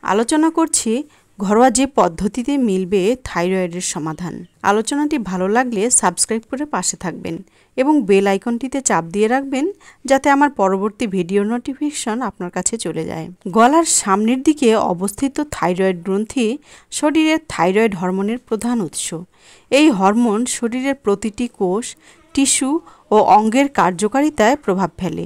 আলোচনা করছি ঘরোয়া যে পদ্ধতিতে মিলবে থাইরয়েডের সমাধান। আলোচনাটি ভালো লাগলে সাবস্ক্রাইব করে পাশে থাকবেন এবং বেল আইকনটিতে চাপ দিয়ে রাখবেন যাতে আমার পরবর্তী ভিডিও নোটিফিকেশন আপনার কাছে চলে যায়। গলার সামনের দিকে অবস্থিত থাইরয়েড গ্রন্থি শরীরের থাইরয়েড হরমোনের প্রধান উৎস। এই হরমোন শরীরের প্রতিটি কোষ, টিস্যু ও অঙ্গের কার্যকারিতায় প্রভাব ফেলে।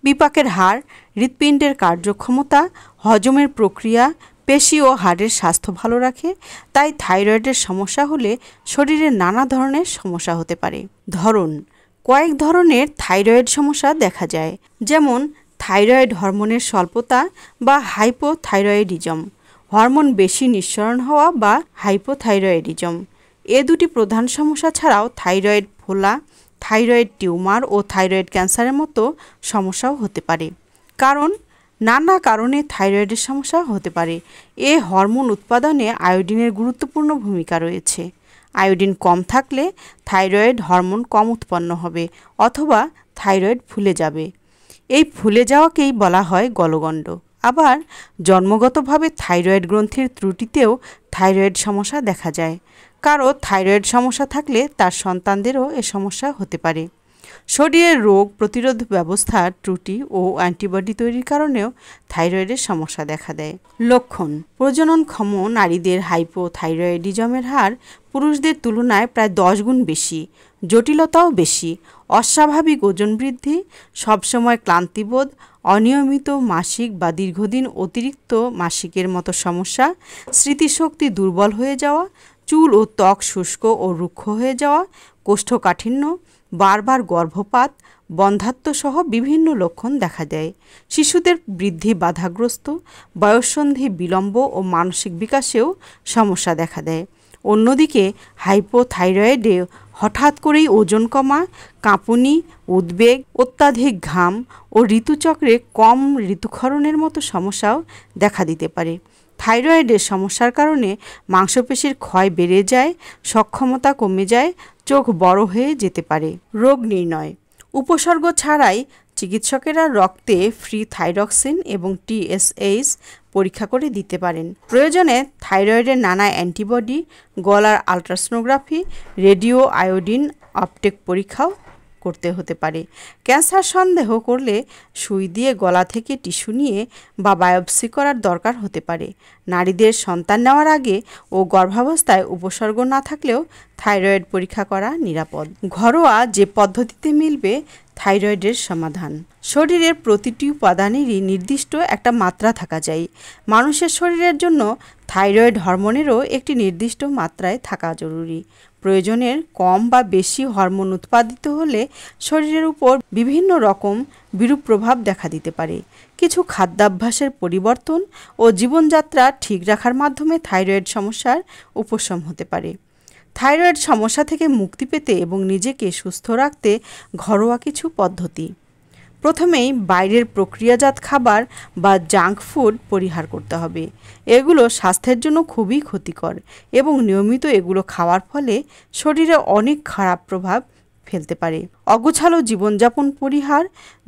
বিপাকের হার, হৃৎপিণ্ডের কার্যক্ষমতা, হজমের প্রক্রিয়া, পেশি ও হাড়ের স্বাস্থ্য ভালো রাখে। তাই থাইরয়েডের সমস্যা হলে শরীরে নানা ধরনের সমস্যা হতে পারে। কয়েক ধরনের থাইরয়েড সমস্যা দেখা যায়, যেমন থাইরয়েড হরমোনের স্বল্পতা বা হাইপোথাইরয়েডিজম, হরমোন বেশি নিঃসরণ হওয়া বা হাইপোথাইরয়েডিজম। এ দুটি প্রধান সমস্যা ছাড়াও থাইরয়েড ফোলা, থাইরয়েড টিউমার ও থাইরয়েড ক্যান্সারের মতো সমস্যাও হতে পারে। নানা কারণে থাইরয়েডের সমস্যা হতে পারে। এ হরমোন উৎপাদনে আয়োডিনের গুরুত্বপূর্ণ ভূমিকা রয়েছে। আয়োডিন কম থাকলে থাইরয়েড হরমোন কম উৎপন্ন হবে অথবা থাইরয়েড ফুলে যাবে। এই ফুলে যাওয়াকেই বলা হয় গলগণ্ড। আবার জন্মগতভাবে থাইরয়েড গ্রন্থির ত্রুটিতেও থাইরয়েড সমস্যা দেখা যায়। কারো থাইরয়েড সমস্যা থাকলে তার সন্তানদেরও এ সমস্যা হতে পারে। শরীরের রোগ প্রতিরোধ ব্যবস্থার ত্রুটি ও অ্যান্টিবডি তৈরির কারণেও থাইরয়েডের সমস্যা দেখা দেয়। লক্ষণ: প্রজননক্ষম নারীদের হাইপোথাইরয়েডিজমের হার পুরুষদের তুলনায় প্রায় 10 গুণ বেশি, জটিলতাও বেশি। অস্বাভাবিক ওজন বৃদ্ধি, সবসময় ক্লান্তিবোধ, অনিয়মিত মাসিক বা দীর্ঘদিন অতিরিক্ত মাসিকের মতো সমস্যা, স্মৃতিশক্তি দুর্বল হয়ে যাওয়া, চুল ও ত্বক শুষ্ক ও রুক্ষ হয়ে যাওয়া, কোষ্ঠকাঠিন্য, বারবার গর্ভপাত, বন্ধ্যাত্ব সহ বিভিন্ন লক্ষণ দেখা দেয়। শিশুদের বৃদ্ধি বাধাগ্রস্ত, বয়ঃসন্ধি বিলম্ব ও মানসিক বিকাশেও সমস্যা দেখা দেয়। অন্যদিকে হাইপোথাইরয়েডে হঠাৎ করেই ওজন কমা, কাঁপুনি, উদ্বেগ, অত্যাধিক ঘাম ও ঋতুচক্রে কম ঋতুক্ষরণের মতো সমস্যাও দেখা দিতে পারে। থাইরয়েডের সমস্যার কারণে মাংসপেশির ক্ষয় বেড়ে যায়, সক্ষমতা কমে যায়, চোখ বড় হয়ে যেতে পারে। রোগ নির্ণয়: উপসর্গ ছাড়াই চিকিৎসকেরা রক্তে ফ্রি থাইরক্সিন এবং TSH পরীক্ষা করে দিতে পারেন। প্রয়োজনে থাইরয়েডের নানা অ্যান্টিবডি, গলার আলট্রাসোনোগ্রাফি, রেডিও আয়োডিন আপটেক পরীক্ষাও করতে হতে পারে। ক্যান্সার সন্দেহ করলে সুই দিয়ে গলা থেকে টিস্যু নিয়ে বা বায়োপসি করার দরকার হতে পারে। নারীদের সন্তান নেওয়ার আগে ও গর্ভাবস্থায় উপসর্গ না থাকলেও থাইরয়েড পরীক্ষা করা নিরাপদ। ঘরোয়া যে পদ্ধতিতে মিলবে থাইরয়েডের সমাধান। শরীরের প্রতিটি উপাদানেরই নির্দিষ্ট একটা মাত্রা থাকা চাই। মানুষের শরীরের জন্য থাইরয়েড হরমোনেরও একটি নির্দিষ্ট মাত্রায় থাকা জরুরি। প্রয়োজনের কম বা বেশি হরমোন উৎপাদিত হলে শরীরের উপর বিভিন্ন রকম বিরূপ প্রভাব দেখা দিতে পারে। কিছু খাদ্যাভ্যাসের পরিবর্তন ও জীবনযাত্রা ঠিক রাখার মাধ্যমে থাইরয়েড সমস্যার উপশম হতে পারে। থাইরয়েড সমস্যা থেকে মুক্তি পেতে এবং নিজেকে সুস্থ রাখতে ঘরোয়া কিছু পদ্ধতি। প্রথমেই বাইরের প্রক্রিয়াজাত খাবার বা জাঙ্ক ফুড পরিহার করতে হবে। এগুলো স্বাস্থ্যের জন্য খুবই ক্ষতিকর এবং নিয়মিত এগুলো খাওয়ার ফলে শরীরে অনেক খারাপ প্রভাব ফেলতে পারে। অগোছালো জীবনযাপন পরিহার,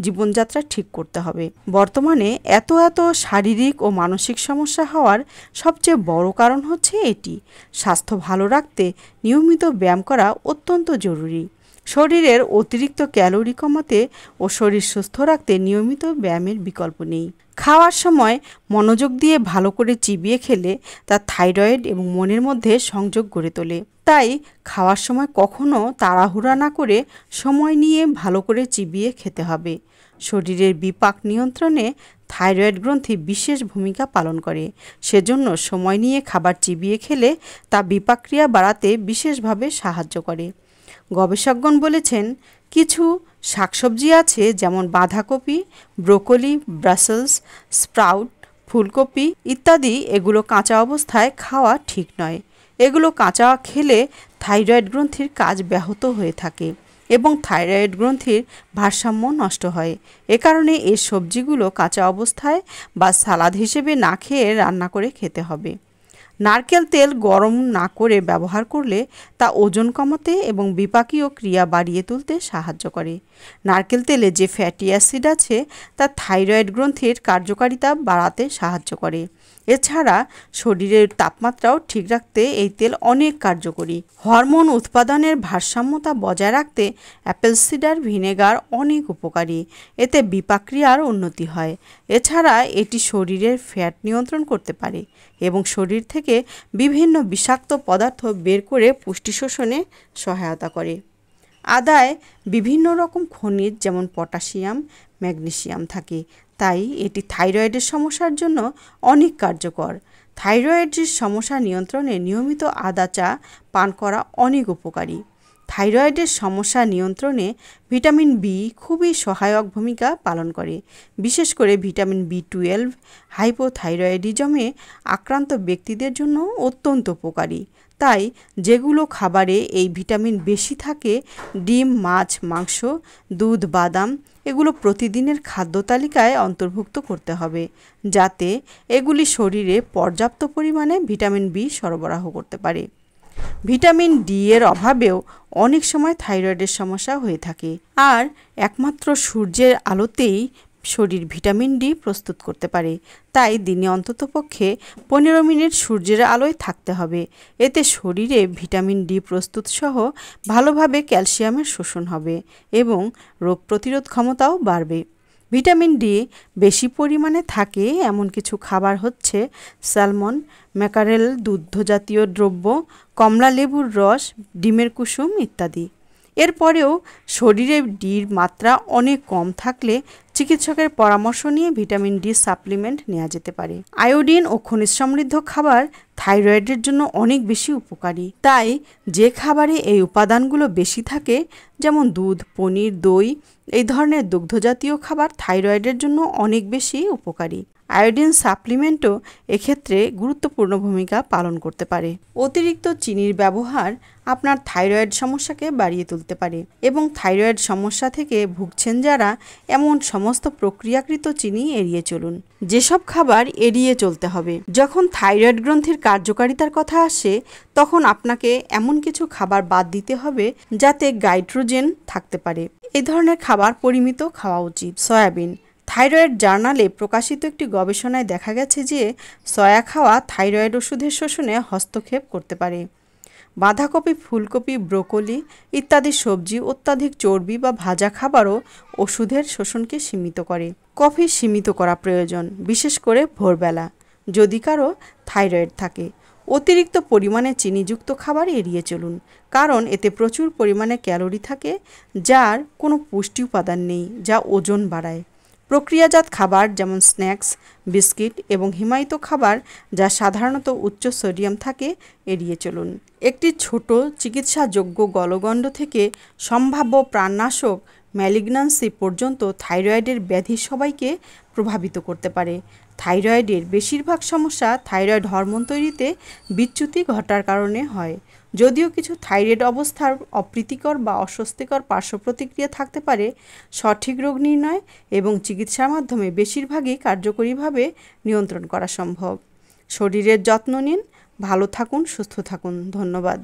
জীবনযাত্রা ঠিক করতে হবে। বর্তমানে এত শারীরিক ও মানসিক সমস্যা হওয়ার সবচেয়ে বড় কারণ হচ্ছে এটি। স্বাস্থ্য ভালো রাখতে নিয়মিত ব্যায়াম করা অত্যন্ত জরুরি। শরীরের অতিরিক্ত ক্যালোরি কমাতে ও শরীর সুস্থ রাখতে নিয়মিত ব্যায়ামের বিকল্প নেই। খাওয়ার সময় মনোযোগ দিয়ে ভালো করে চিবিয়ে খেলে তা থাইরয়েড এবং মনের মধ্যে সংযোগ গড়ে তোলে। তাই খাওয়ার সময় কখনো তাড়াহুড়া না করে সময় নিয়ে ভালো করে চিবিয়ে খেতে হবে। শরীরের বিপাক নিয়ন্ত্রণে থাইরয়েড গ্রন্থি বিশেষ ভূমিকা পালন করে। সেজন্য সময় নিয়ে খাবার চিবিয়ে খেলে তা বিপাকক্রিয়া বাড়াতে বিশেষভাবে সাহায্য করে। গবেষকগণ বলেছেন, কিছু শাকসবজি আছে যেমন বাঁধাকপি, ব্রোকলি, ব্রাসেলস স্প্রাউট, ফুলকপি ইত্যাদি, এগুলো কাঁচা অবস্থায় খাওয়া ঠিক নয়। এগুলো কাঁচা খেলে থাইরয়েড গ্রন্থির কাজ ব্যাহত হয়ে থাকে এবং থাইরয়েড গ্রন্থির ভারসাম্য নষ্ট হয়। এ কারণে এই সবজিগুলো কাঁচা অবস্থায় বা সালাদ হিসেবে না খেয়ে রান্না করে খেতে হবে। নারকেল তেল গরম না করে ব্যবহার করলে তা ওজন কমাতে এবং বিপাকীয় ক্রিয়া বাড়িয়ে তুলতে সাহায্য করে। নারকেল তেলে যে ফ্যাটি অ্যাসিড আছে তা থাইরয়েড গ্রন্থির কার্যকারিতা বাড়াতে সাহায্য করে। এছাড়া শরীরের তাপমাত্রাও ঠিক রাখতে এই তেল অনেক কার্যকরী। হরমোন উৎপাদনের ভারসাম্যতা বজায় রাখতে অ্যাপেল সিডার ভিনেগার অনেক উপকারী। এতে বিপাক্রিয়ার উন্নতি হয়। এছাড়া এটি শরীরের ফ্যাট নিয়ন্ত্রণ করতে পারে এবং শরীর থেকে বিভিন্ন বিষাক্ত পদার্থ বের করে পুষ্টি শোষণে সহায়তা করে। আদায় বিভিন্ন রকম খনিজ যেমন পটাশিয়াম, ম্যাগনেসিয়াম থাকে, তাই এটি থাইরয়েডের সমস্যার জন্য অনেক কার্যকর। থাইরয়েডের সমস্যা নিয়ন্ত্রণে নিয়মিত আদা চা পান করা অনেক উপকারী। থাইরয়েডের সমস্যা নিয়ন্ত্রণে ভিটামিন বি খুবই সহায়ক ভূমিকা পালন করে। বিশেষ করে ভিটামিন বি12 হাইপোথাইরয়েডিজমে আক্রান্ত ব্যক্তিদের জন্য অত্যন্ত উপকারী। তাই যেগুলো খাবারে এই ভিটামিন বেশি থাকে, ডিম, মাছ, মাংস, দুধ, বাদাম, এগুলো প্রতিদিনের খাদ্য তালিকায় অন্তর্ভুক্ত করতে হবে, যাতে এগুলি শরীরে পর্যাপ্ত পরিমাণে ভিটামিন বি সরবরাহ করতে পারে। ভিটামিন ডি এর অভাবেও অনেক সময় থাইরয়েডের সমস্যা হয়ে থাকে, আর একমাত্র সূর্যের আলোতেই শরীর ভিটামিন ডি প্রস্তুত করতে পারে। তাই দিনে অন্ততপক্ষে 15 মিনিট সূর্যের আলোয় থাকতে হবে। এতে শরীরে ভিটামিন ডি প্রস্তুত সহ ভালোভাবে ক্যালসিয়ামের শোষণ হবে এবং রোগ প্রতিরোধ ক্ষমতাও বাড়বে। ভিটামিন ডি বেশি পরিমাণে থাকে এমন কিছু খাবার হচ্ছে স্যালমন, ম্যাকারেল, দুগ্ধজাতীয় দ্রব্য, কমলা লেবুর রস, ডিমের কুসুম ইত্যাদি। এরপরেও শরীরে ডির মাত্রা অনেক কম থাকলে চিকিৎসকের পরামর্শ নিয়ে ভিটামিন ডি সাপ্লিমেন্ট নেওয়া যেতে পারে। আয়োডিন ও খনিজ সমৃদ্ধ খাবার থাইরয়েডের জন্য অনেক বেশি উপকারী। তাই যে খাবারে এই উপাদানগুলো বেশি থাকে, যেমন দুধ, পনির, দই, এই ধরনের দুগ্ধজাতীয় খাবার থাইরয়েডের জন্য অনেক বেশি উপকারী। আয়োডিন সাপ্লিমেন্টও এক্ষেত্রে গুরুত্বপূর্ণ ভূমিকা পালন করতে পারে। অতিরিক্ত চিনির ব্যবহার আপনার থাইরয়েড সমস্যাকে বাড়িয়ে তুলতে পারে এবং থাইরয়েড সমস্যা থেকে ভুগছেন যারা, এমন সমস্ত প্রক্রিয়াকৃত চিনি এড়িয়ে চলুন। যেসব খাবার এড়িয়ে চলতে হবে: যখন থাইরয়েড গ্রন্থির কার্যকারিতার কথা আসে, তখন আপনাকে এমন কিছু খাবার বাদ দিতে হবে যাতে গাইট্রোজেন থাকতে পারে। এই ধরনের খাবার পরিমিত খাওয়া উচিত। সয়াবিন। থাইরয়েড জার্নালে প্রকাশিত একটি গবেষণায় দেখা গেছে যে সয়া খাওয়া থাইরয়েড ওষুধের শোষণে হস্তক্ষেপ করতে পারে। বাঁধাকপি, ফুলকপি, ব্রোকলি ইত্যাদি সবজি অত্যাধিক চর্বি বা ভাজা খাবারও ওষুধের শোষণকে সীমিত করে। কফি সীমিত করা প্রয়োজন, বিশেষ করে ভোরবেলা, যদি কারো থাইরয়েড থাকে। অতিরিক্ত পরিমাণে চিনিযুক্ত খাবার এড়িয়ে চলুন, কারণ এতে প্রচুর পরিমাণে ক্যালোরি থাকে যার কোনো পুষ্টি উপাদান নেই, যা ওজন বাড়ায়। প্রক্রিয়াজাত খাবার যেমন স্ন্যাক্স, বিস্কিট এবং হিমায়িত খাবার যা সাধারণত উচ্চ সোডিয়াম থাকে এড়িয়ে চলুন। একটি ছোট চিকিৎসাযোগ্য গলগণ্ড থেকে সম্ভাব্য প্রাণনাশক ম্যালিগন্যান্সি পর্যন্ত থাইরয়েডের ব্যাধি সবাইকে প্রভাবিত করতে পারে। থাইরয়েডের বেশিরভাগ সমস্যা থাইরয়েড হরমোন তৈরিতে বিচ্যুতি ঘটার কারণে হয়। যদিও কিছু থাইরয়েড অবস্থার অপ্রীতিকর বা অস্বস্তিকর পার্শ্ব প্রতিক্রিয়া থাকতে পারে, সঠিক রোগ নির্ণয় এবং চিকিৎসার মাধ্যমে বেশিরভাগই কার্যকরীভাবে নিয়ন্ত্রণ করা সম্ভব। শরীরের যত্ন নিন, ভালো থাকুন, সুস্থ থাকুন। ধন্যবাদ।